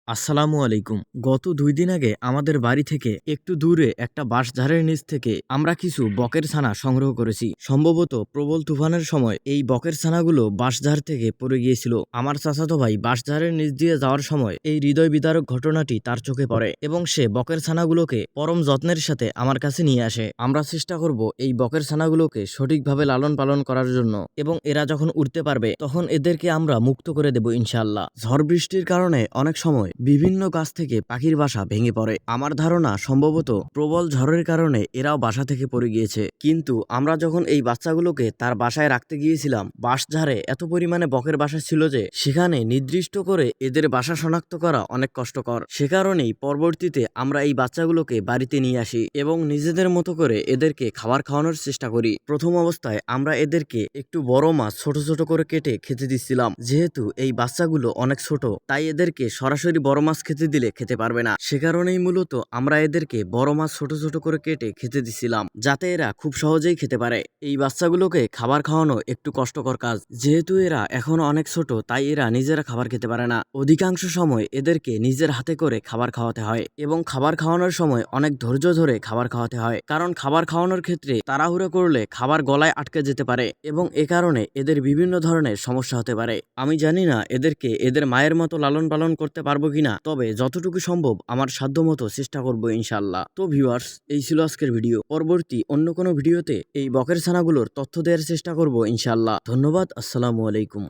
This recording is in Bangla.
আসসালামু আলাইকুম। গত ২ দিন আগে আমাদের বাড়ি থেকে একটু দূরে একটা বাঁশঝাড়ের নিচ থেকে আমরা কিছু বকের ছানা সংগ্রহ করেছি। সম্ভবত প্রবল তুফানের সময় এই বকের ছানাগুলো বাঁশঝাড় থেকে পড়ে গিয়েছিল। আমার চাচাতো ভাই বাঁশঝাড়ের নিচ দিয়ে যাওয়ার সময় এই হৃদয় বিদারক ঘটনাটি তার চোখে পড়ে এবং সে বকের ছানাগুলোকে পরম যত্নের সাথে আমার কাছে নিয়ে আসে। আমরা চেষ্টা করব এই বকের ছানাগুলোকে সঠিকভাবে লালন পালন করার জন্য এবং এরা যখন উড়তে পারবে তখন এদেরকে আমরা মুক্ত করে দেব ইনশাআল্লাহ। ঝড় বৃষ্টির কারণে অনেক সময় বিভিন্ন গাছ থেকে পাখির বাসা ভেঙে পড়ে। আমার ধারণা সম্ভবত প্রবল ঝড়ের কারণে এরাও বাসা থেকে পড়ে গিয়েছে। কিন্তু আমরা যখন এই বাচ্চাগুলোকে তার বাসায় রাখতে গিয়েছিলাম, বাঁশঝাড়ে এত পরিমাণে বকের বাসা ছিল যে সেখানে নির্দিষ্ট করে এদের বাসা শনাক্ত করা অনেক কষ্টকর। সে কারণেই পরবর্তীতে আমরা এই বাচ্চাগুলোকে বাড়িতে নিয়ে আসি এবং নিজেদের মতো করে এদেরকে খাবার খাওয়ানোর চেষ্টা করি। প্রথম অবস্থায় আমরা এদেরকে একটু বড় মাছ ছোট ছোট করে কেটে খেতে দিচ্ছিলাম। যেহেতু এই বাচ্চাগুলো অনেক ছোট, তাই এদেরকে সরাসরি বড় মাছ খেতে দিলে খেতে পারবে না। সে কারণেই মূলত আমরা এদেরকে বড় মাছ ছোট ছোট করে কেটে খেতে দিছিলাম, যাতে এরা খুব সহজেই খেতে পারে। এই বাচ্চাগুলোকে খাবার খাওয়ানো একটু কষ্টকর কাজ, যেহেতু এরা এখনো অনেক ছোট, তাই এরা নিজেরা খাবার খেতে পারে না। অধিকাংশ সময় এদেরকে নিজের হাতে করে খাবার খাওয়াতে হয় এবং খাবার খাওয়ানোর সময় অনেক ধৈর্য ধরে খাবার খাওয়াতে হয়, কারণ খাবার খাওয়ানোর ক্ষেত্রে তাড়াহুড়ো করলে খাবার গলায় আটকে যেতে পারে এবং এ কারণে এদের বিভিন্ন ধরনের সমস্যা হতে পারে। আমি জানি না এদেরকে এদের মায়ের মতো লালন পালন করতে পারবো কিনা, তবে যতটুকু সম্ভব আমার সাধ্যমতো চেষ্টা করবো ইনশাআল্লাহ। তো ভিউয়ার্স, এই ছিল আজকের ভিডিও। পরবর্তী অন্য কোনো ভিডিওতে এই বকের ছানাগুলোর তথ্য দেওয়ার চেষ্টা করব ইনশাআল্লাহ। ধন্যবাদ। আসসালামু আলাইকুম।